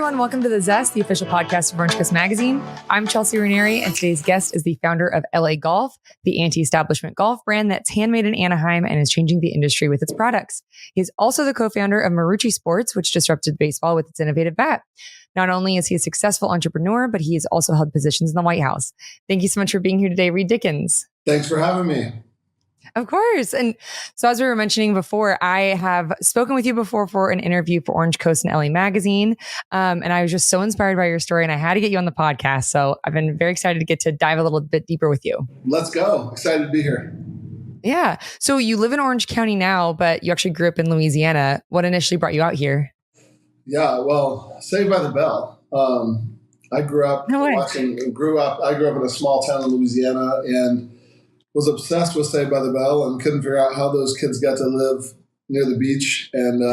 everyone. Welcome to The Zest, the official podcast of Orange Coast Magazine. I'm Chelsea Ranieri, and today's guest is the founder of LA Golf, the anti-establishment golf brand that's handmade in Anaheim and is changing the industry with its products. He's also the co-founder of Marucci Sports, which disrupted baseball with its innovative bat. Not only is he a successful entrepreneur, but he has also held positions in the White House. Thank you so much for being here today, Reed Dickens. Thanks for having me. Of course. And so as we were mentioning before, I have spoken with you before for an interview for Orange Coast and LA Magazine. And I was just so inspired by your story and I had to get you on the podcast. So I've been very excited to get to dive a little bit deeper with you. Let's go. Excited to be here. Yeah. So you live in Orange County now, but you actually grew up in Louisiana. What initially brought you out here? Yeah, well, Saved by the Bell. I grew up I grew up in a small town in Louisiana and was obsessed with Saved by the Bell and couldn't figure out how those kids got to live near the beach and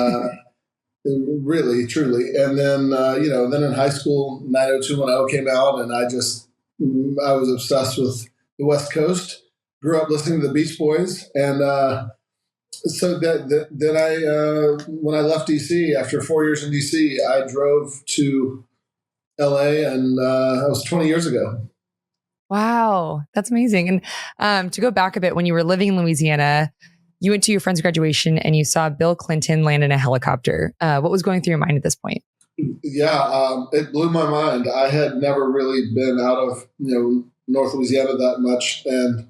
really, truly. And then, then in high school, 90210 came out and I was obsessed with the West Coast, grew up listening to the Beach Boys. And so then when I left DC, after 4 years in DC, I drove to LA and that was 20 years ago. Wow, that's amazing. And to go back a bit, when you were living in Louisiana, you went to your friend's graduation and you saw Bill Clinton land in a helicopter. What was going through your mind at this point? Yeah, it blew my mind. I had never really been out of North Louisiana that much, and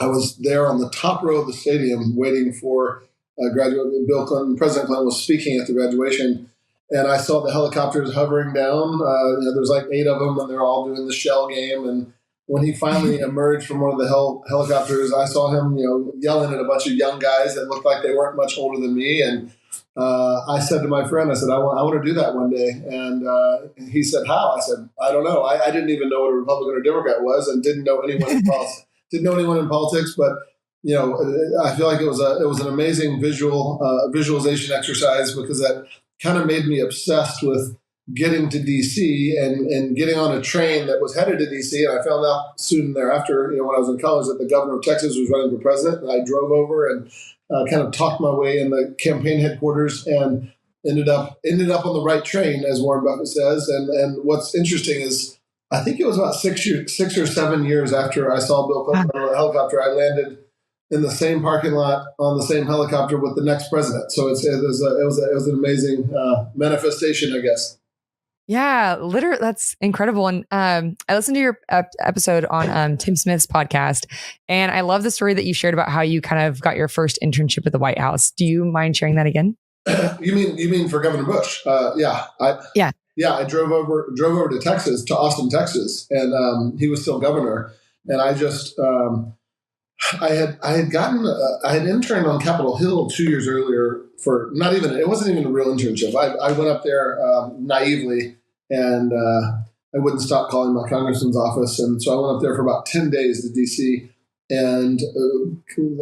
I was there on the top row of the stadium waiting for President Clinton was speaking at the graduation. And I saw the helicopters hovering down. There's like 8 of them, and they're all doing the shell game. And when he finally emerged from one of the helicopters, I saw him, yelling at a bunch of young guys that looked like they weren't much older than me. And I said to my friend, I said, I want to do that one day. And he said, how? I said, I don't know. I didn't even know what a Republican or Democrat was, and didn't know anyone in politics. But I feel like it was an amazing visualization exercise because that kind of made me obsessed with getting to DC and getting on a train that was headed to DC. And I found out soon thereafter, when I was in college, that the governor of Texas was running for president. And I drove over and kind of talked my way in the campaign headquarters and ended up on the right train, as Warren Buffett says. And what's interesting is I think it was about 6 or 7 years after I saw Bill Clinton on a helicopter, I landed in the same parking lot on the same helicopter with the next president. So it was an amazing manifestation, I guess. Yeah, literally, that's incredible. And I listened to your episode on Tim Smith's podcast, and I love the story that you shared about how you kind of got your first internship at the White House. Do you mind sharing that again? You mean for Governor Bush? Yeah. I drove over to Texas, to Austin, Texas, and he was still governor, and I just. I had interned on Capitol Hill 2 years earlier for it wasn't even a real internship. I went up there naively and I wouldn't stop calling my congressman's office. And so I went up there for about 10 days to DC, and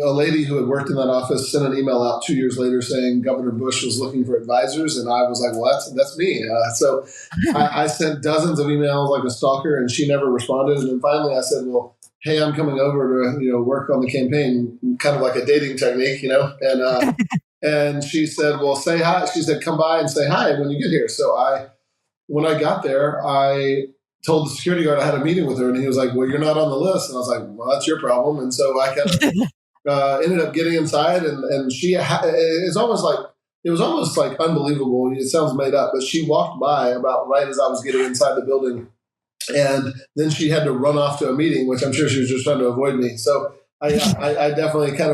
a lady who had worked in that office sent an email out 2 years later saying Governor Bush was looking for advisors. And I was like, well, that's me. So I sent dozens of emails like a stalker, and she never responded. And then finally I said, well, hey, I'm coming over to work on the campaign, kind of like a dating technique, And and she said, well, say hi. She said, come by and say hi when you get here. So when I got there, I told the security guard I had a meeting with her, and he was like, well, you're not on the list. And I was like, well, that's your problem. And so I kind of ended up getting inside, and she it was almost like unbelievable. It sounds made up, but she walked by about right as I was getting inside the building. And then she had to run off to a meeting, which I'm sure she was just trying to avoid me. So I definitely kind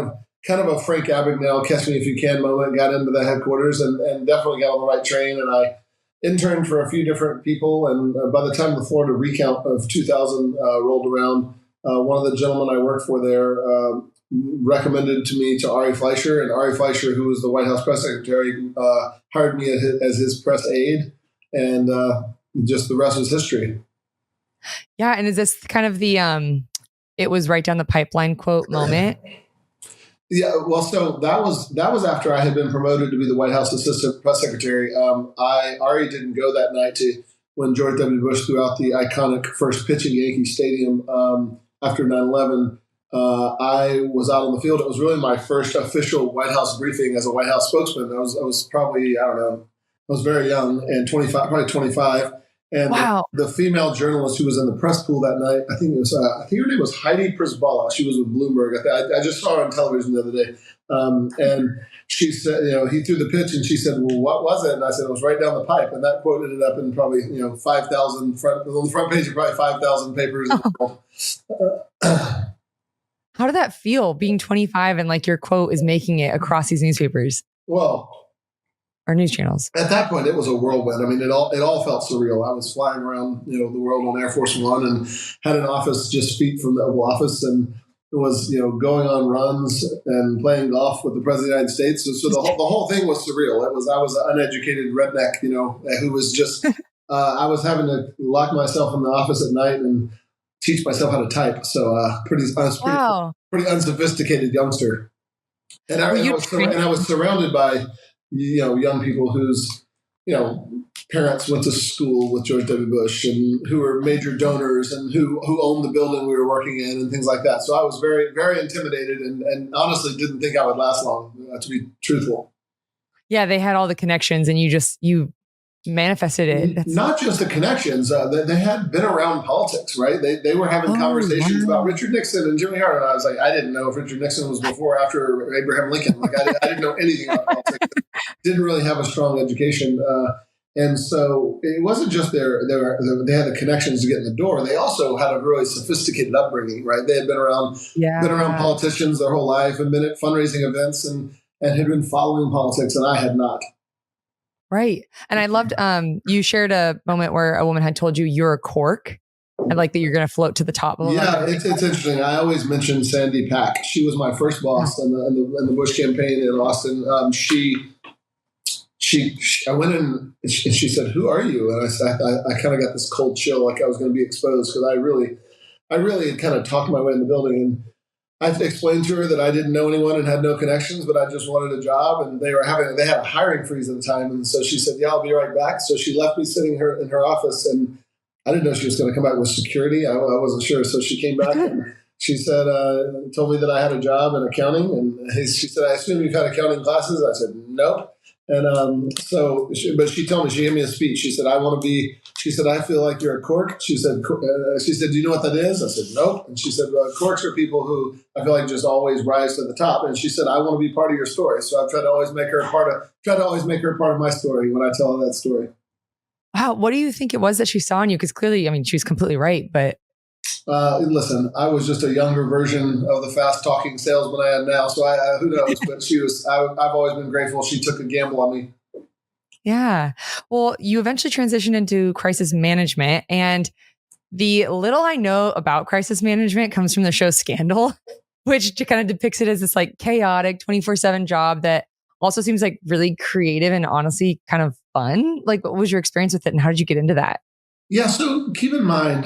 of a Frank Abagnale catch me if you can moment, got into the headquarters and definitely got on the right train. And I interned for a few different people. And by the time the Florida recount of 2000 rolled around, one of the gentlemen I worked for there recommended to me to Ari Fleischer. And Ari Fleischer, who was the White House press secretary, hired me as his press aide. And just the rest was history. Yeah. And is this kind of the, it was right down the pipeline quote moment? Yeah. Well, so that was after I had been promoted to be the White House assistant press secretary. Ari didn't go that night when George W. Bush threw out the iconic first pitch at Yankee Stadium after 9/11. I was out on the field. It was really my first official White House briefing as a White House spokesman. I was probably, I don't know, was very young and 25, probably 25. And wow. the female journalist who was in the press pool that night, I think her name was Heidi Prisbala. She was with Bloomberg. I just saw her on television the other day. And she said, he threw the pitch and she said, well, what was it? And I said, it was right down the pipe. And that quote ended up in probably, 5,000 on the front page of probably 5,000 papers. How did that feel being 25 and like your quote is making it across these newspapers? Well, or news channels. At that point, it was a whirlwind. I mean, it all felt surreal. I was flying around, the world on Air Force One and had an office just feet from the Oval Office, and it was, going on runs and playing golf with the President of the United States. So the whole thing was surreal. I was an uneducated redneck, who was just. I was having to lock myself in the office at night and teach myself how to type. So pretty unsophisticated youngster. And I was surrounded by young people whose parents went to school with George W. Bush and who were major donors and who owned the building we were working in and things like that. So I was very, very intimidated and honestly didn't think I would last long, to be truthful. Yeah, they had all the connections and you manifested it. Not just the connections. They had been around politics, right? They were having conversations about Richard Nixon and Jimmy Carter. And I was like, I didn't know if Richard Nixon was before or after Abraham Lincoln. Like I didn't know anything about politics. Didn't really have a strong education. And so it wasn't just they had the connections to get in the door. They also had a really sophisticated upbringing, right? They had been around politicians their whole life and been at fundraising events and had been following politics, and I had not. Right. And I loved, you shared a moment where a woman had told you you're a cork and like that you're going to float to the top. Yeah, it's interesting. I always mention Sandy Pack. She was my first boss in the Bush campaign in Austin. I went in and she said, "Who are you?" And I kind of got this cold chill, like I was going to be exposed, because I really had kind of talked my way in the building. And I explained to her that I didn't know anyone and had no connections, but I just wanted a job. And they had a hiring freeze at the time. And so she said, "Yeah, I'll be right back." So she left me sitting in her office, and I didn't know she was going to come back with security. I wasn't sure. So she came back and she said, told me that I had a job in accounting. And she said, "I assume you've had accounting classes?" I said, "Nope." And but she told me, she gave me a speech. She said, she said, "I feel like you're a cork." She said, "Do you know what that is?" I said, "Nope." And she said, "Corks are people who I feel like just always rise to the top." And she said, "I want to be part of your story." So I've tried to always make her a part of my story when I tell her that story. Wow. What do you think it was that she saw in you? Because clearly, I mean, she was completely right, but. Listen, I was just a younger version of the fast-talking salesman I am now. So who knows? But I've always been grateful she took a gamble on me. Yeah. Well, you eventually transitioned into crisis management, and the little I know about crisis management comes from the show Scandal, which kind of depicts it as this like chaotic 24/7 job that also seems like really creative and honestly kind of fun. Like, what was your experience with it and how did you get into that? Yeah. So keep in mind,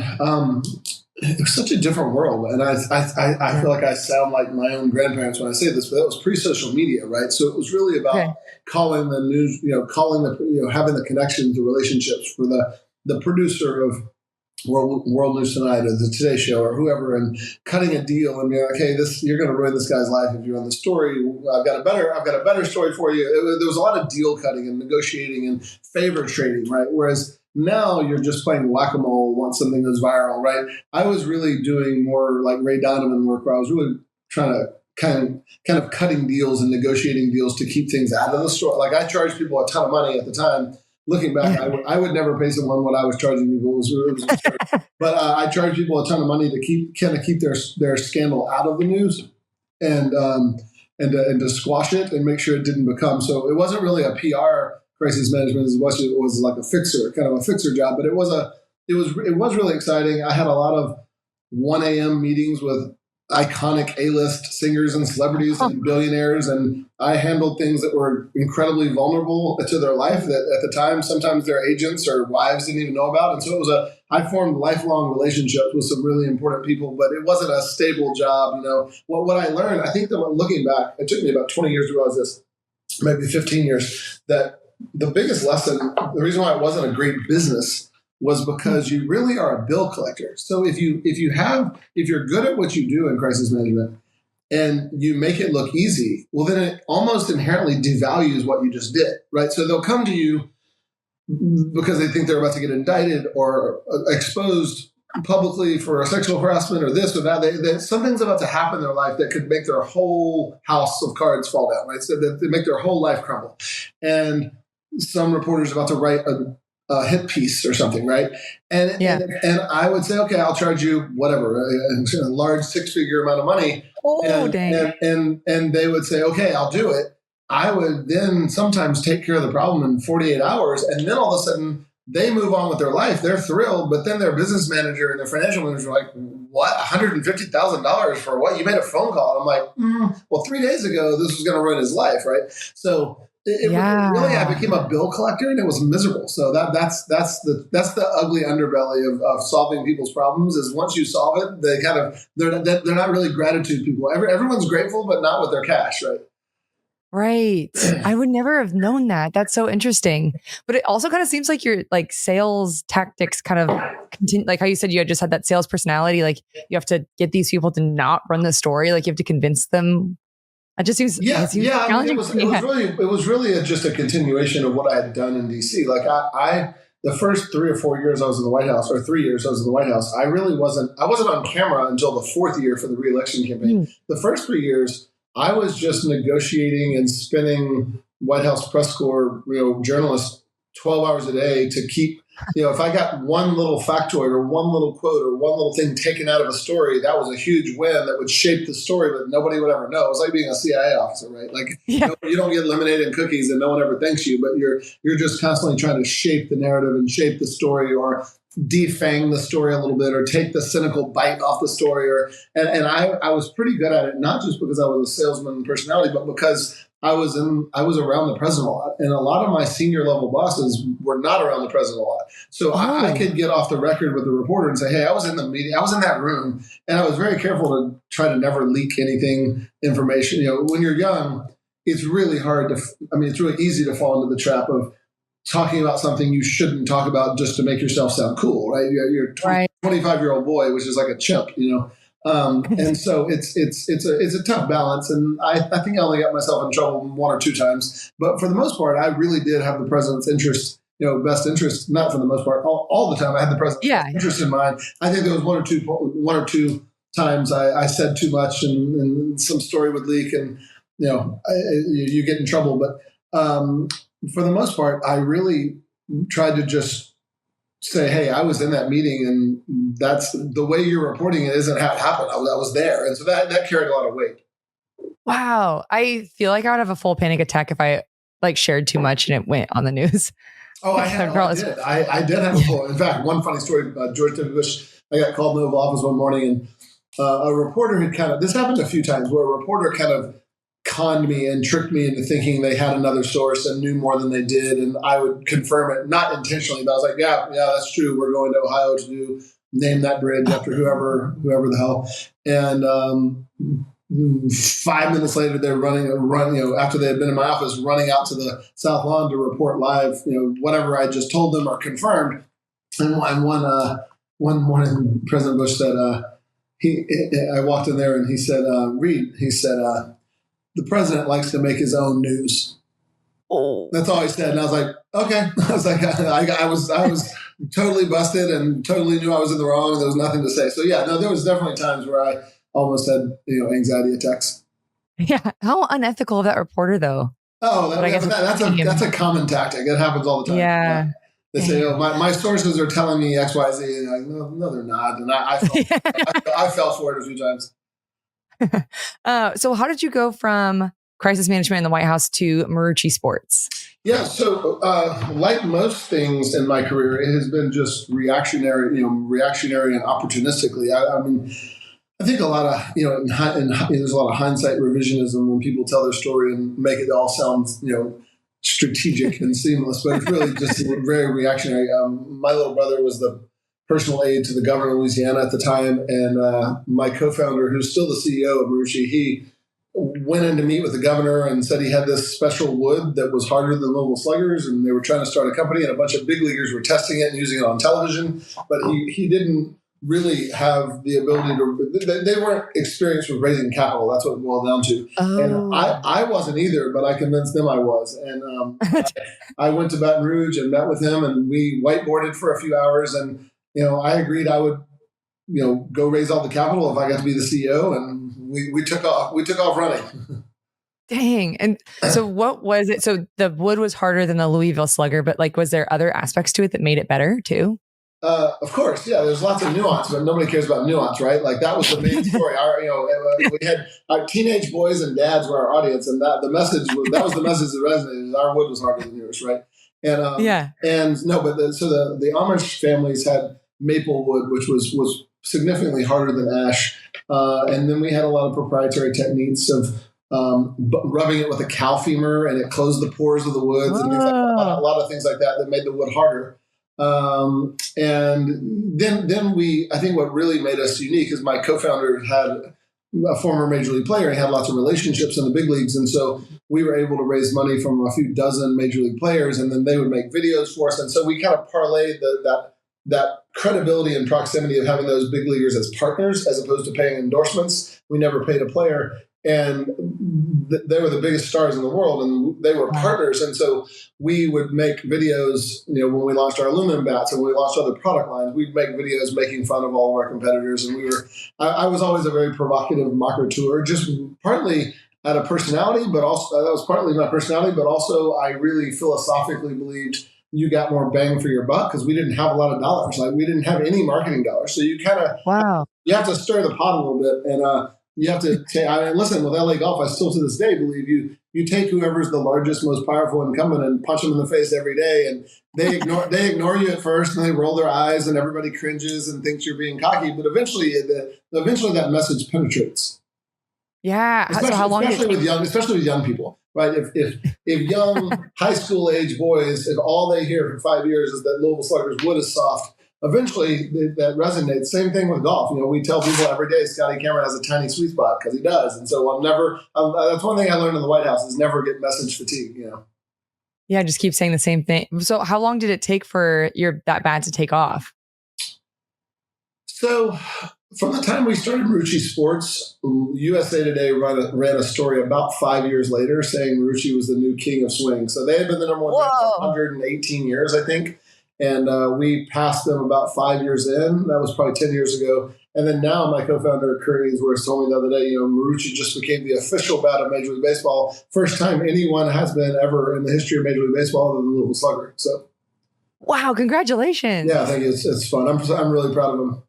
it was such a different world. And I feel like I sound like my own grandparents when I say this, but that was pre-social media, right? So it was really about calling the news, having the connections, the relationships for the producer of World News Tonight or the Today Show or whoever, and cutting a deal and being like, "Hey, you're going to ruin this guy's life if you're on the story. I've got a better story for you." There was a lot of deal cutting and negotiating and favor trading, right? Whereas now you're just playing whack-a-mole once something goes viral, right? I was really doing more like Ray Donovan work, where I was really trying to kind of cutting deals and negotiating deals to keep things out of the store. Like I charged people a ton of money at the time. Looking back, I would never pay someone what I was charging people. But I charged people a ton of money to keep their scandal out of the news and to squash it and make sure it didn't become. So it wasn't really a PR crisis management as much as it was like kind of a fixer job. But it was really exciting. I had a lot of 1 a.m. meetings with iconic A-list singers and celebrities and billionaires, and I handled things that were incredibly vulnerable to their life that at the time sometimes their agents or wives didn't even know about. And so I formed lifelong relationships with some really important people, but it wasn't a stable job. What I learned, I think that looking back, it took me about 20 years to realize this, maybe 15 years, that the biggest lesson, the reason why it wasn't a great business was because you really are a bill collector. So if you're good at what you do in crisis management and you make it look easy, well, then it almost inherently devalues what you just did, right? So they'll come to you because they think they're about to get indicted or exposed publicly for sexual harassment or this or that. Something's about to happen in their life that could make their whole house of cards fall down, right? So that they make their whole life crumble. And some reporter's about to write a hit piece or something, right? And I would say, okay, I'll charge you whatever, a large 6-figure amount of money. And they would say, okay, I'll do it. I would then sometimes take care of the problem in 48 hours. And then all of a sudden they move on with their life. They're thrilled. But then their business manager and their financial manager are like, what? $150,000 for what? You made a phone call. And I'm like, well, 3 days ago, this was going to ruin his life, right? So really, I became a bill collector, and it was miserable. So that's the ugly underbelly of solving people's problems. Is once you solve it, they're not really gratitude people. Everyone's grateful, but not with their cash, right? Right. I would never have known that. That's so interesting. But it also kind of seems like your like sales tactics kind of continue, like how you said you just had that sales personality. Like you have to get these people to not run the story. Like you have to convince them. It just seems challenging. I mean, it was really just a continuation of what I had done in DC. Like I the first 3 or 4 years I was in the White House, or 3 years I was in the White House, I wasn't on camera until the 4th year for the re-election campaign. The first 3 years, I was just negotiating and spinning White House press corps, journalists 12 hours a day to keep, if I got one little factoid or one little quote or one little thing taken out of a story, that was a huge win that would shape the story, but nobody would ever know. It's like being a CIA officer, right? Like you don't get lemonade and cookies and no one ever thanks you, but you're just constantly trying to shape the narrative and shape the story, or defang the story a little bit, or take the cynical bite off the story, and I was pretty good at it, not just because I was a salesman personality, but because I was around the president a lot, and a lot of my senior level bosses were not around the president a lot. So I could get off the record with the reporter and say, hey, I was in the meeting, I was in that room, and I was very careful to try to never leak information. When you're young, it's really hard it's really easy to fall into the trap of talking about something you shouldn't talk about just to make yourself sound cool, right? You're a 25-year-old boy, which is like a chimp, and so it's a tough balance. And I think I only got myself in trouble 1 or 2 times, but for the most part, I really did have the president's interest, best interest. Not for the most part, all the time I had the president's interest in mind. I think there was one or two times I said too much, and some story would leak, and you get in trouble, but. For the most part, I really tried to just say, hey, I was in that meeting, and that's the way you're reporting it isn't how it happened. I was there. And so that carried a lot of weight. Wow. I feel like I would have a full panic attack if I shared too much and it went on the news. Oh, I did. I did have a full. In fact, one funny story, George W. Bush, I got called in the Oval Office one morning, and a reporter had this happened a few times, where a reporter kind of conned me and tricked me into thinking they had another source and knew more than they did, and I would confirm it, not intentionally, but I was like, yeah, that's true. We're going to Ohio to name that bridge after whoever the hell. And 5 minutes later, they're running, after they had been in my office, running out to the South Lawn to report live, whatever I just told them or confirmed. And one morning, President Bush said, I walked in there and he said, Reed, he said, the president likes to make his own news. Oh, that's all he said. And I was like, okay. I was like, I was totally busted and totally knew I was in the wrong. And there was nothing to say. So there was definitely times where I almost had, anxiety attacks. Yeah. How unethical of that reporter though. Oh, that's a common tactic. It happens all the time. Yeah. They say, my sources are telling me X, Y, Z. And I'm like, no, they're not. And I fell for it a few times. So how did you go from crisis management in the White House to Marucci Sports? Yeah. So like most things in my career, it has been just reactionary and opportunistically. I think a lot of, there's a lot of hindsight revisionism when people tell their story and make it all sound, strategic and seamless, but it's really just very reactionary. My little brother was the personal aide to the governor of Louisiana at the time. And my co-founder, who's still the CEO of Marucci, he went in to meet with the governor and said he had this special wood that was harder than Louisville Sluggers, and they were trying to start a company, and a bunch of big leaguers were testing it and using it on television. But he didn't really have the ability they weren't experienced with raising capital. That's what it boiled down to. Oh. And I wasn't either, but I convinced them I was. And I went to Baton Rouge and met with him, and we whiteboarded for a few hours. And, I agreed I would, go raise all the capital if I got to be the CEO. And we took off running. Dang. And so what was it? So the wood was harder than the Louisville Slugger, but was there other aspects to it that made it better too? Of course, yeah. There's lots of nuance, but nobody cares about nuance, right? That was the main story. We had our teenage boys and dads were our audience, and that was the message that resonated. Our wood was harder than yours, right? And the Amish families had maple wood, which was significantly harder than ash, and then we had a lot of proprietary techniques of rubbing it with a cow femur, and it closed the pores of the woods, and things like that. A lot of things like that made the wood harder. And then I think what really made us unique is my co-founder had a former major league player. He had lots of relationships in the big leagues. And so we were able to raise money from a few dozen major league players, and then they would make videos for us. And so we kind of parlayed that credibility and proximity of having those big leaguers as partners, as opposed to paying endorsements. We never paid a player. And they were the biggest stars in the world, and they were partners. And so we would make videos, when we launched our aluminum bats and when we launched other product lines, we'd make videos making fun of all of our competitors. And I was always a very provocative mocker-tour, just partly out of personality, but also that was partly my personality, but also I really philosophically believed you got more bang for your buck because we didn't have a lot of dollars. We didn't have any marketing dollars. So you kind of, you have to stir the pot a little bit. And, you have to listen, with LA Golf, I still to this day believe you take whoever's the largest, most powerful incumbent and punch them in the face every day. And they ignore you at first, and they roll their eyes, and everybody cringes and thinks you're being cocky. But eventually that message penetrates. Yeah. Especially with young people, right? If young high school age boys, if all they hear for 5 years is that Louisville Sluggers wood is soft, eventually that resonates. Same thing with golf. We tell people every day Scotty Cameron has a tiny sweet spot because he does. And so that's one thing I learned in the White House is never get message fatigue, Yeah, just keep saying the same thing. So how long did it take for that bat to take off? So from the time we started Marucci Sports, USA Today ran a story about 5 years later saying Marucci was the new king of swing. So they had been the number one for 118 years, I think. And we passed them about 5 years in. That was probably 10 years ago. And then now my co-founder, Kurt Ainsworth, told me the other day, Marucci just became the official bat of Major League Baseball. First time anyone has been ever in the history of Major League Baseball other than the Louisville Slugger. So, wow, congratulations. Yeah, I think it's fun. I'm really proud of him.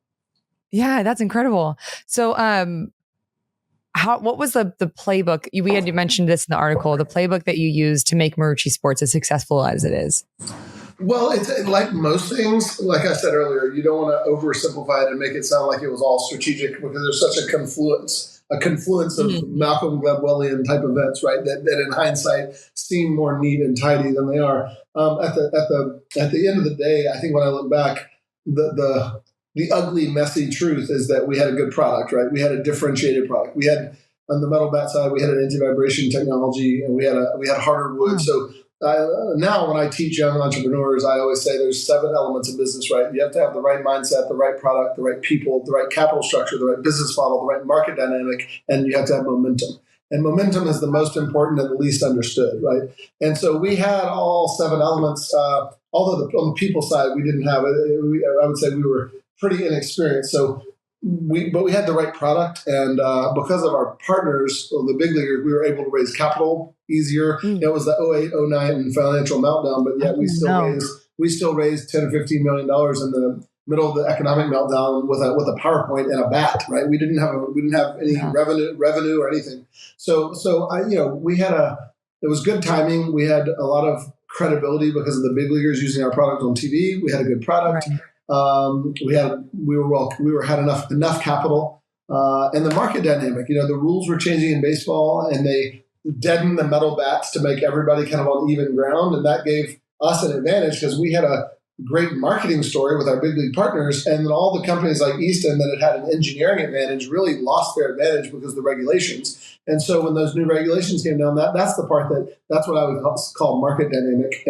Yeah, that's incredible. So what was the playbook? We had mentioned this in the article, the playbook that you used to make Marucci Sports as successful as it is. Well, it's like most things, like I said earlier, you don't want to oversimplify it and make it sound like it was all strategic because there's such a confluence of Malcolm Gladwellian type events, right? That in hindsight seem more neat and tidy than they are. At the end of the day, I think when I look back, the ugly, messy truth is that we had a good product, right? We had a differentiated product. We had on the metal bat side, we had an anti-vibration technology, and we had harder wood. So now when I teach young entrepreneurs, I always say there's 7 elements of business, right? You have to have the right mindset, the right product, the right people, the right capital structure, the right business model, the right market dynamic, and you have to have momentum. And momentum is the most important and the least understood, right? And so we had all 7 elements. Although on the people side, we didn't have it. I would say we were pretty inexperienced. But we had the right product, and because of our partners, the big leaguers, we were able to raise capital easier. It was the 08, 09 financial meltdown, but yet we still raised $10 or $15 million in the middle of the economic meltdown with a PowerPoint and a bat, right? We didn't have any revenue or anything. So it was good timing. We had a lot of credibility because of the big leaguers using our product on TV. We had a good product. Right. We had enough capital, and the market dynamic, the rules were changing in baseball, and they deadened the metal bats to make everybody kind of on even ground. And that gave us an advantage because we had a great marketing story with our big league partners. And then all the companies like Easton that had an engineering advantage really lost their advantage because of the regulations. And so when those new regulations came down, that's the part that's what I would call market dynamic.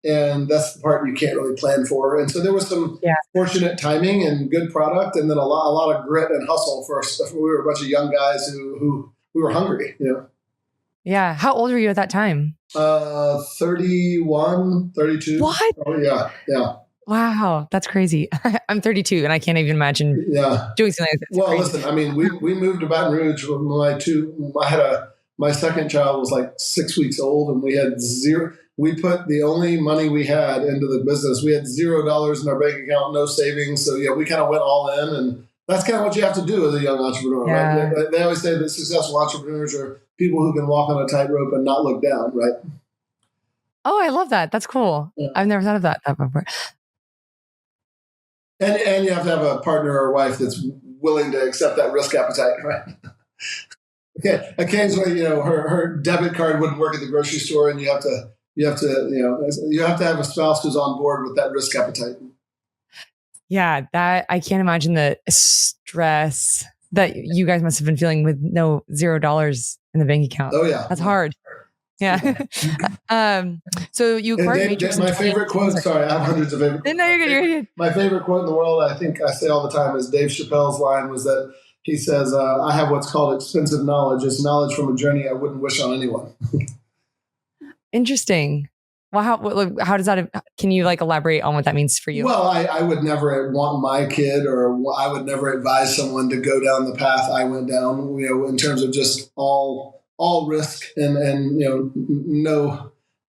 And that's the part you can't really plan for. And so there was some fortunate timing and good product, and then a lot of grit and hustle for us. We were a bunch of young guys who we were hungry, Yeah. How old were you at that time? 31, 32. What? Oh, yeah. Yeah. Wow. That's crazy. I'm 32 and I can't even imagine doing something like that. Well, listen, I mean, we moved to Baton Rouge with my second child was like 6 weeks old, and we had zero. We put the only money we had into the business. We had $0 in our bank account, no savings. So we kind of went all in, and that's kind of what you have to do as a young entrepreneur, right? They always say that successful entrepreneurs are people who can walk on a tightrope and not look down, right? Oh, I love that. That's cool. Yeah. I've never thought of that before. And you have to have a partner or a wife that's willing to accept that risk appetite, right? Okay. Occasionally, her debit card wouldn't work at the grocery store, and you have to have a spouse who's on board with that risk appetite. Yeah, that I can't imagine the stress that you guys must have been feeling with $0 in the bank account. Oh yeah, that's hard. Yeah. So you acquired Matrix. My favorite quote. Sorry, I have hundreds of favorite. No, you're good. My favorite quote in the world, I think I say all the time, is Dave Chappelle's line. Was that he says, "I have what's called expensive knowledge. It's knowledge from a journey I wouldn't wish on anyone." Interesting. Well, how does that? Can you elaborate on what that means for you? Well, I would never want my kid, or I would never advise someone to go down the path I went down. In terms of just all risk and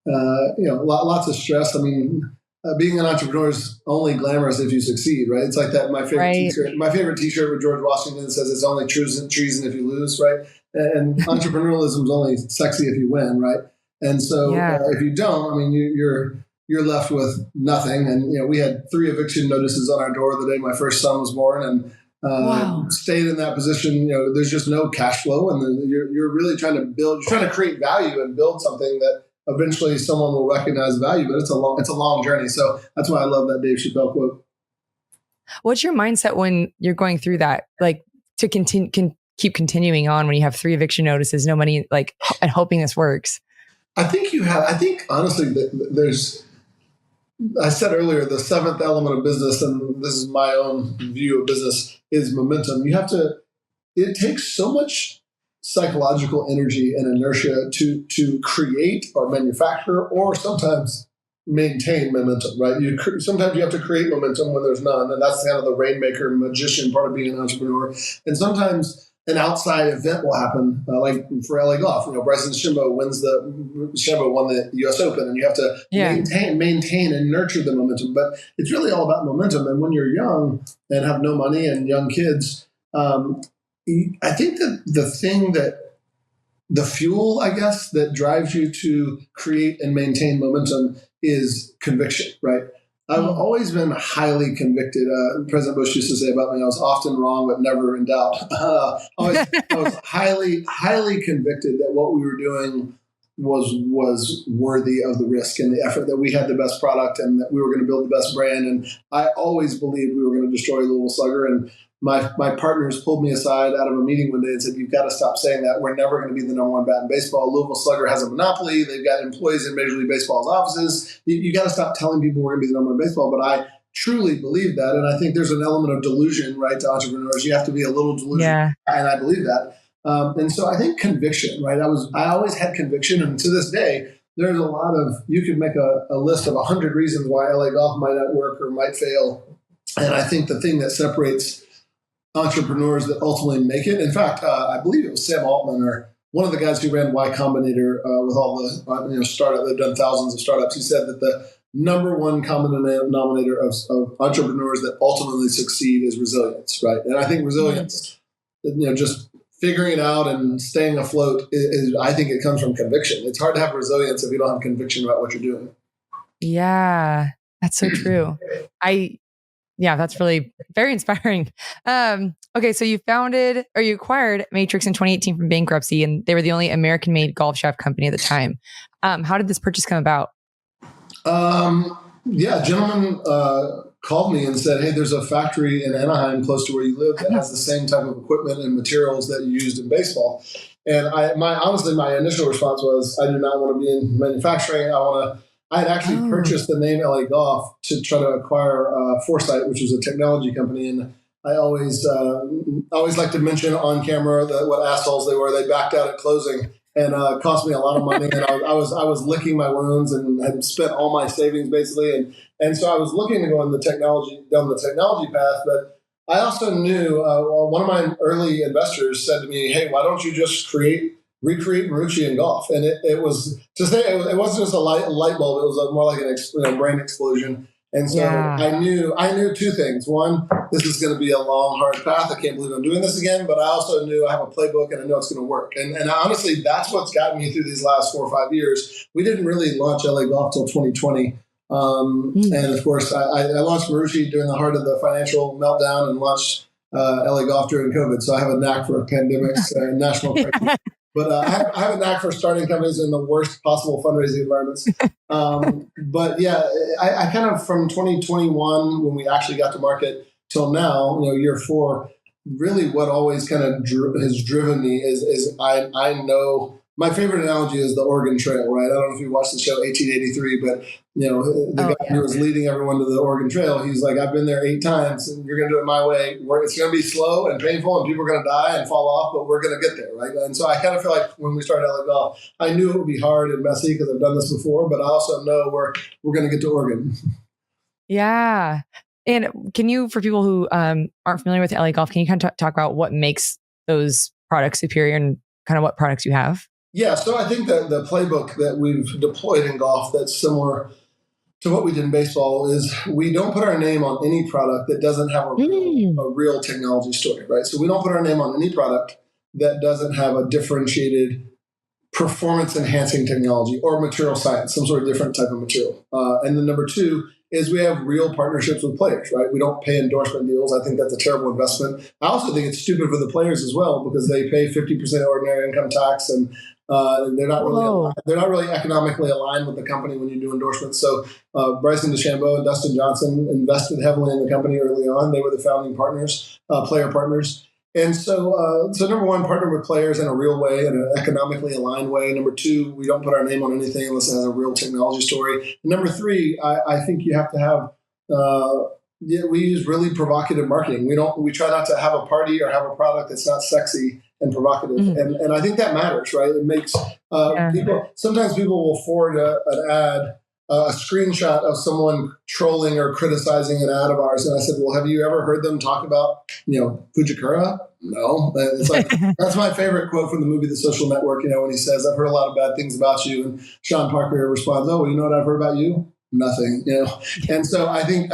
lots of stress. I mean, being an entrepreneur is only glamorous if you succeed, right? It's like that. My favorite T-shirt with George Washington says, "It's only treason if you lose," right? And entrepreneurialism is only sexy if you win, right? And so if you don't, I mean, you're left with nothing. And we had 3 eviction notices on our door the day my first son was born, and stayed in that position. There's just no cash flow, and you're really trying to create value and build something that eventually someone will recognize value. But it's a long journey. So that's why I love that Dave Chappelle quote. What's your mindset when you're going through that? To keep continuing on when you have 3 eviction notices, no money, and hoping this works. I think honestly, I said earlier, the 7th element of business, and this is my own view of business, is momentum. It takes so much psychological energy and inertia to create or manufacture, or sometimes maintain momentum, right? Sometimes you have to create momentum when there's none, and that's kind of the rainmaker magician part of being an entrepreneur. And sometimes an outside event will happen, like for LA Golf. Bryson DeChambeau won the U.S. Open, and you have to maintain and nurture the momentum. But it's really all about momentum. And when you're young and have no money and young kids, I think that the fuel, I guess, that drives you to create and maintain momentum is conviction, right? I've always been highly convicted. President Bush used to say about me, I was often wrong, but never in doubt. I was highly, highly convicted that what we were doing was worthy of the risk and the effort, that we had the best product and that we were going to build the best brand. And I always believed we were going to destroy Louisville Slugger. And my partners pulled me aside out of a meeting one day and said, "You've got to stop saying that. We're never going to be the number 1 bat in baseball. Louisville Slugger has a monopoly. They've got employees in Major League Baseball's offices. You got to stop telling people we're going to be the number 1 in baseball." But I truly believe that. And I think there's an element of delusion, right, to entrepreneurs. You have to be a little delusional. And I believe that. And so I think conviction, right? I always had conviction. And to this day, there's a lot of, you could make a list of 100 reasons why LA Golf might not work or might fail. And I think the thing that separates entrepreneurs that ultimately make it. In fact, I believe it was Sam Altman, or one of the guys who ran Y Combinator with all the startup. They've done thousands of startups. He said that the number 1 common denominator of entrepreneurs that ultimately succeed is resilience, right? And I think resilience, just figuring it out and staying afloat is, I think it comes from conviction. It's hard to have resilience if you don't have conviction about what you're doing. Yeah, that's so true. That's really very inspiring. Okay, so you acquired Matrix in 2018 from bankruptcy, and they were the only American-made golf shaft company at the time. How did this purchase come about? A gentleman called me and said, "Hey, there's a factory in Anaheim close to where you live that has the same type of equipment and materials that you used in baseball." And my initial response was, I do not want to be in manufacturing. I want to I had actually purchased the name LA Golf to try to acquire Foresight, which was a technology company. And I always like to mention on camera what assholes they were. They backed out at closing and cost me a lot of money. And I was licking my wounds and had spent all my savings basically. And so I was looking to go down the technology path. But I also knew one of my early investors said to me, "Hey, why don't you just recreate Marucci in golf?" And it was just it wasn't just a light bulb. It was more like an brain explosion. And so I knew two things. One, this is going to be a long, hard path. I can't believe I'm doing this again. But I also knew I have a playbook and I know it's going to work. And honestly, that's what's gotten me through these last 4 or 5 years. We didn't really launch LA Golf till 2020. And of course, I launched Marucci during the heart of the financial meltdown and launched LA Golf during COVID. So I have a knack for pandemics and national crisis. But I have a knack for starting companies in the worst possible fundraising environments. But yeah, I kind of from 2021, when we actually got to market till now, year 4, really what always kind of has driven me is I know my favorite analogy is the Oregon Trail, right? I don't know if you watched the show 1883, but the guy who was leading everyone to the Oregon Trail, he's like, I've been there 8 times and you're going to do it my way. It's going to be slow and painful and people are going to die and fall off, but we're going to get there, right? And so I kind of feel like when we started LA Golf, I knew it would be hard and messy because I've done this before, but I also know we're going to get to Oregon. Yeah. And can you, for people who aren't familiar with LA Golf, can you kind of talk about what makes those products superior and kind of what products you have? Yeah, so I think that the playbook that we've deployed in golf that's similar to what we did in baseball is we don't put our name on any product that doesn't have a real technology story, right? So we don't put our name on any product that doesn't have a differentiated performance-enhancing technology or material science, some sort of different type of material. And then number 2 is we have real partnerships with players, right? We don't pay endorsement deals. I think that's a terrible investment. I also think it's stupid for the players as well because they pay 50% ordinary income tax and they're not really economically aligned with the company when you do endorsements. So Bryson DeChambeau and Dustin Johnson invested heavily in the company early on. They were the founding partners, player partners. And so number 1, partner with players in a real way, in an economically aligned way. Number 2, we don't put our name on anything unless it has a real technology story. And number 3, I think you have to have, we use really provocative marketing. We try not to have a party or have a product that's not sexy and provocative. And I think that matters, right? It makes sometimes people will forward an ad, a screenshot of someone trolling or criticizing an ad of ours. And I said, well, have you ever heard them talk about, Fujikura? No. It's like, that's my favorite quote from the movie The Social Network, when he says, I've heard a lot of bad things about you. And Sean Parker responds, oh, well, you know what I've heard about you? Nothing, And so I think,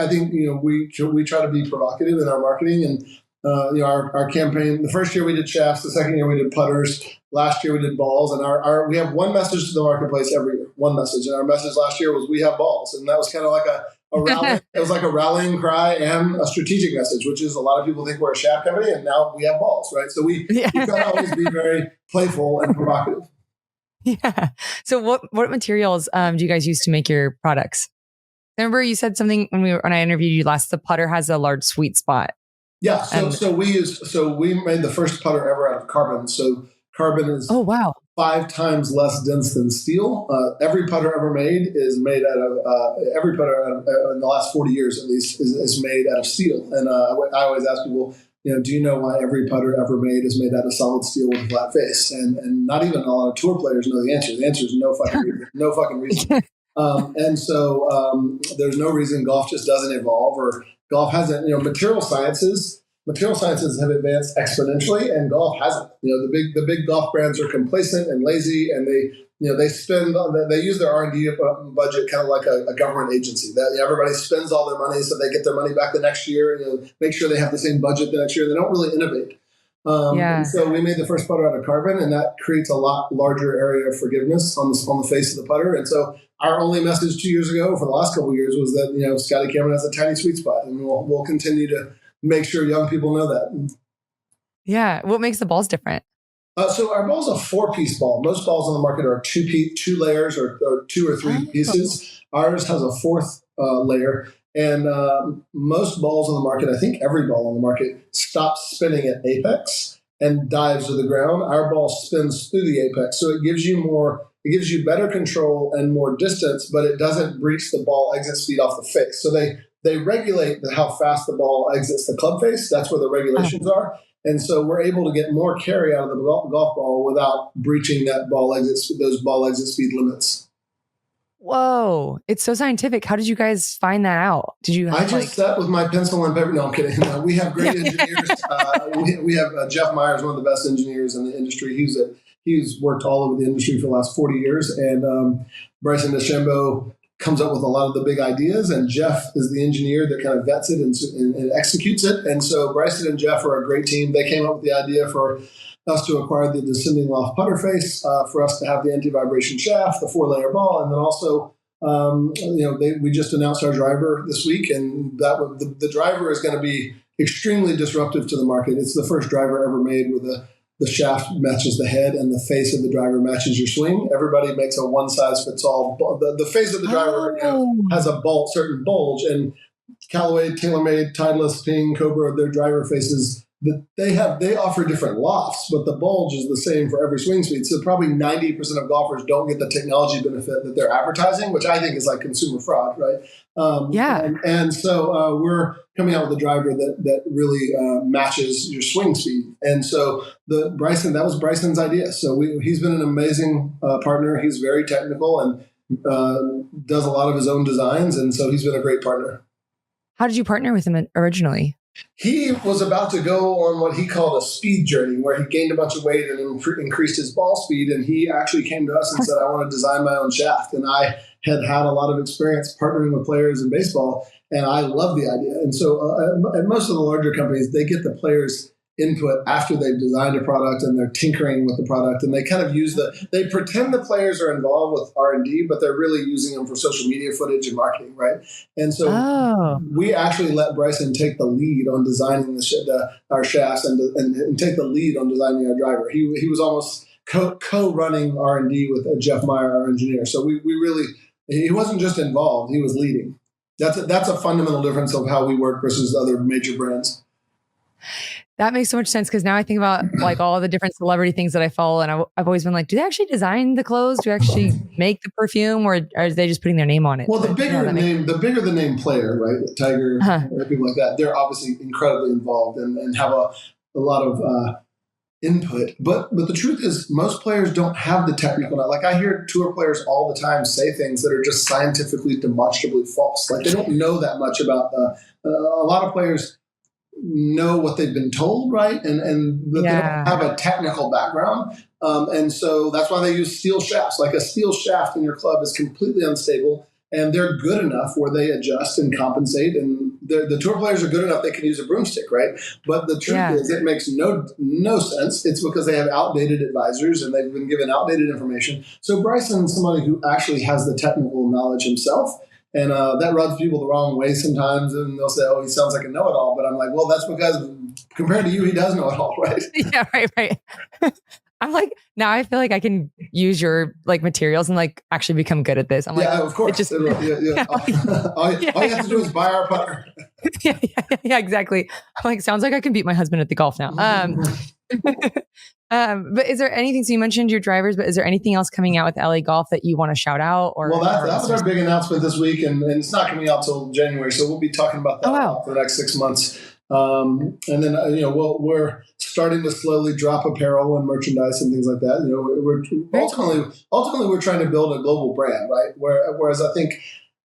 we try to be provocative in our marketing and, our campaign, the first year we did shafts, the second year we did putters, last year we did balls, and we have one message to the marketplace every year, one message. And our message last year was, we have balls. And that was kind of like a rally. It was like a rallying cry and a strategic message, which is a lot of people think we're a shaft company and now we have balls, right? So we try to always be very playful and provocative. Yeah. So what materials do you guys use to make your products? I remember you said something when I interviewed you last, the putter has a large sweet spot. Yeah. So we made the first putter ever out of carbon. So carbon is 5 times less dense than steel. Every putter ever made is made out of every putter in the last 40 years at least is made out of steel. And I always ask people, do you know why every putter ever made is made out of solid steel with a flat face? And not even a lot of tour players know the answer. The answer is no fucking reason. And so there's no reason golf just doesn't evolve or golf hasn't. Material sciences have advanced exponentially, and golf hasn't. The big golf brands are complacent and lazy, and they use their R&D budget kind of like a government agency. That everybody spends all their money so they get their money back the next year. Make sure they have the same budget the next year. They don't really innovate. And so we made the first putter out of carbon, and that creates a lot larger area of forgiveness on the face of the putter. And so our only message 2 years ago for the last couple of years was that Scotty Cameron has a tiny sweet spot, and we'll continue to make sure young people know that. Yeah. What makes the balls different? So our ball is a 4-piece ball. Most balls on the market are 2 layers or 2 or 3 pieces. Ours has a 4th layer. And most balls on the market, I think every ball on the market, stops spinning at apex and dives to the ground. Our ball spins through the apex. So it gives you more It gives you better control and more distance, but it doesn't breach the ball exit speed off the face. So they regulate how fast the ball exits the club face. That's where the regulations are. And so we're able to get more carry out of the golf ball without breaching those ball exit speed limits. Whoa. It's so scientific. How did you guys find that out? I just sat with my pencil and paper. No, I'm kidding. We have great engineers. We have Jeff Myers, one of the best engineers in the industry. He's worked all over the industry for the last 40 years. And Bryson DeChambeau comes up with a lot of the big ideas, and Jeff is the engineer that kind of vets it and executes it. And so Bryson and Jeff are a great team. They came up with the idea for us to acquire the descending loft putter face, for us to have the anti-vibration shaft, the 4-layer ball, and then also, we just announced our driver this week, and the driver is going to be extremely disruptive to the market. It's the first driver ever made with the shaft matches the head and the face of the driver matches your swing. Everybody makes a one-size-fits-all. The face of the driver has a certain bulge, and Callaway, TaylorMade, Titleist, Ping, Cobra, their driver faces, they offer different lofts, but the bulge is the same for every swing speed. So probably 90% of golfers don't get the technology benefit that they're advertising, which I think is like consumer fraud, right? And so we're coming out with a driver that really matches your swing speed. And so that was Bryson's idea. So he's been an amazing partner. He's very technical and does a lot of his own designs. And so he's been a great partner. How did you partner with him originally? He was about to go on what he called a speed journey, where he gained a bunch of weight and increased his ball speed. And he actually came to us and said, I want to design my own shaft. And I had a lot of experience partnering with players in baseball, and I love the idea. And so at most of the larger companies, they get the players' input after they've designed a product and they're tinkering with the product, and they kind of they pretend the players are involved with R&D, but they're really using them for social media footage and marketing, right? And so we actually let Bryson take the lead on designing our shafts and take the lead on designing our driver. He was almost co-running R&D with Jeff Meyer, our engineer. So he wasn't just involved, he was leading. That's a fundamental difference of how we work versus other major brands. That makes so much sense, because now I think about like all the different celebrity things that I follow, and I've always been like, do they actually design the clothes? Do they actually make the perfume, or are they just putting their name on it? Well, the bigger the name player, right? Tiger, or people like that, they're obviously incredibly involved and have a lot of input. But the truth is, most players don't have the technical knowledge. Like I hear tour players all the time say things that are just scientifically demonstrably false. Like they don't know that much about a lot of players know what they've been told, right? And they don't have a technical background. And so that's why they use steel shafts. Like a steel shaft in your club is completely unstable, and they're good enough where they adjust and compensate. And the tour players are good enough they can use a broomstick, right? But the truth is it makes no sense. It's because they have outdated advisors and they've been given outdated information. So Bryson's somebody who actually has the technical knowledge himself. And that rubs people the wrong way sometimes, and they'll say, "Oh, he sounds like a know-it-all." But I'm like, "Well, that's because compared to you, he does know it all, right?" Yeah, right. I'm like, now I feel like I can use your like materials and like actually become good at this. I'm like, of course. All you have to do is buy our putter. Yeah, exactly. I'm like, sounds like I can beat my husband at the golf now. But is there anything, so you mentioned your drivers, but is there anything else coming out with LA Golf that you want to shout out? Or that was our big announcement this week, and it's not coming out till January, so we'll be talking about that for the next 6 months. And then we're starting to slowly drop apparel and merchandise and things like that. We're ultimately we're trying to build a global brand, right? Whereas I think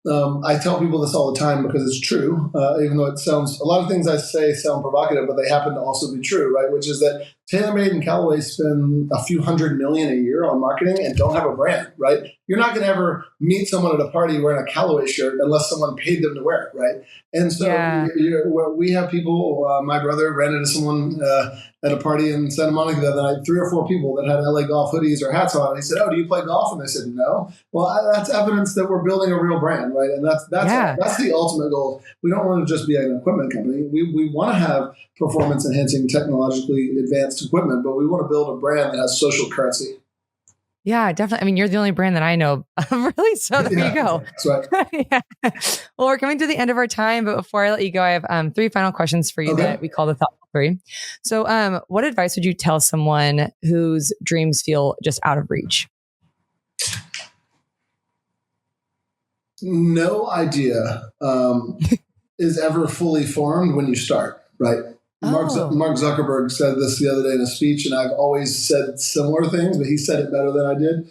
I tell people this all the time because it's true, even though a lot of things I say sound provocative, but they happen to also be true, right? Which is that TaylorMade and Callaway spend a few $100 million a year on marketing and don't have a brand, right? You're not going to ever meet someone at a party wearing a Callaway shirt unless someone paid them to wear it, right? And so we have people, my brother ran into someone at a party in Santa Monica the other night, 3 or 4 people that had LA Golf hoodies or hats on. And he said, "Oh, do you play golf?" And they said, "No." Well, that's evidence that we're building a real brand, right? And that's the ultimate goal. We don't want to just be an equipment company. We want to have performance enhancing, technologically advanced equipment, but we want to build a brand that has social currency. Yeah, definitely. I mean, you're the only brand that I know of, really. So there you go. That's right. Well, we're coming to the end of our time, but before I let you go, I have 3 final questions for you that we call the Thoughtful 3. So what advice would you tell someone whose dreams feel just out of reach? No idea is ever fully formed when you start, right? Mark Zuckerberg said this the other day in a speech, and I've always said similar things, but he said it better than I did.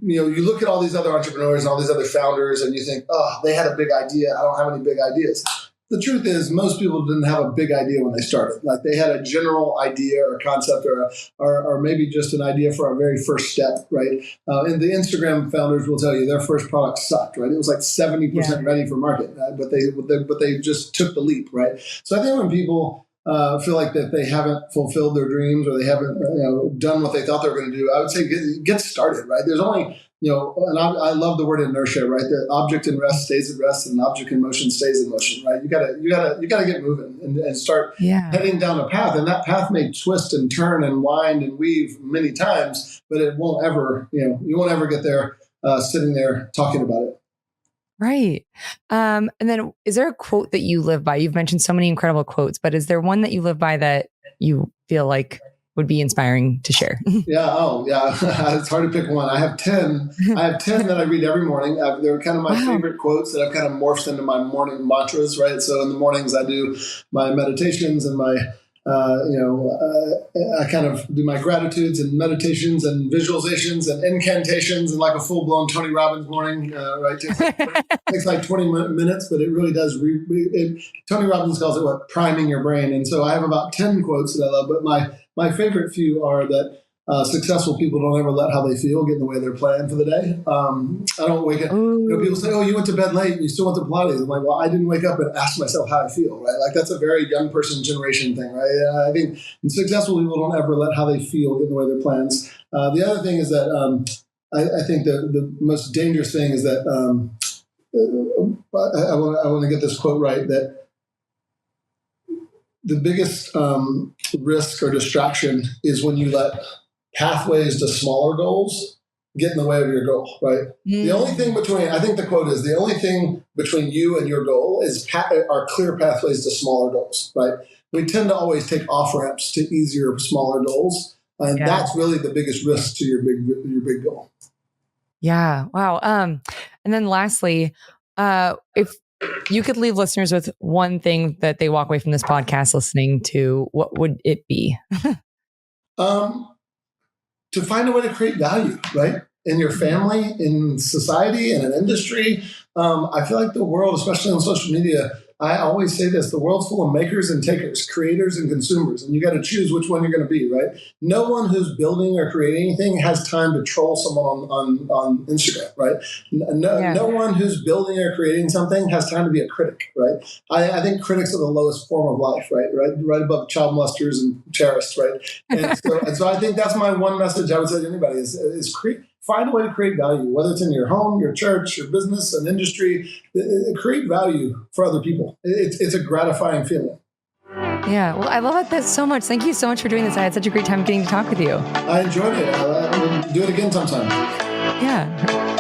You look at all these other entrepreneurs and all these other founders, and you think, oh, they had a big idea. I don't have any big ideas. The truth is, most people didn't have a big idea when they started. Like, they had a general idea or concept or maybe just an idea for a very first step, right? And the Instagram founders will tell you their first product sucked, right? It was like 70% ready for market, but they just took the leap, right? So I think when people feel like that they haven't fulfilled their dreams or they haven't done what they thought they were going to do, I would say get started, right? There's only and I love the word inertia, right? The object in rest stays at rest, and an object in motion stays in motion, right? You gotta get moving and start heading down a path, and that path may twist and turn and wind and weave many times, but it won't ever, you won't ever get there sitting there talking about it. Right. And then is there a quote that you live by? You've mentioned so many incredible quotes, but is there one that you live by that you feel like would be inspiring to share? It's hard to pick one. I have 10 that I read every morning. They're kind of my favorite quotes that I've kind of morphed into my morning mantras, right? So in the mornings I do my meditations and my I kind of do my gratitudes and meditations and visualizations and incantations and like a full-blown Tony Robbins morning, right? It takes like 20 minutes, but it really does. Tony Robbins calls it priming your brain. And so I have about 10 quotes that I love, but my favorite few are that successful people don't ever let how they feel get in the way of their plan for the day. I don't wake up. People say, "Oh, you went to bed late and you still went to Pilates." I'm like, "Well, I didn't wake up and ask myself how I feel." Right? Like, that's a very young person generation thing, right? I think successful people don't ever let how they feel get in the way of their plans. The other thing is that I think the most dangerous thing is that I want to get this quote right, that the biggest risk or distraction is when you let pathways to smaller goals get in the way of your goal, right? The only thing I think the quote is, the only thing between you and your goal are clear pathways to smaller goals, right? We tend to always take off-ramps to easier, smaller goals. And that's really the biggest risk to your big goal. Yeah. Wow. And then lastly, if you could leave listeners with one thing that they walk away from this podcast listening to, what would it be? To find a way to create value, right? In your family, in society, in an industry. I feel like the world, especially on social media, I always say this, the world's full of makers and takers, creators and consumers, and you got to choose which one you're going to be, right? No one who's building or creating anything has time to troll someone on Instagram, right? No one who's building or creating something has time to be a critic, right? I think critics are the lowest form of life, right above child molesters and terrorists, right? And so I think that's my one message I would say to anybody is find a way to create value, whether it's in your home, your church, your business, an industry. Create value for other people. It's a gratifying feeling. Yeah. Well, I love that so much. Thank you so much for doing this. I had such a great time getting to talk with you. I enjoyed it. We'll do it again sometime. Yeah.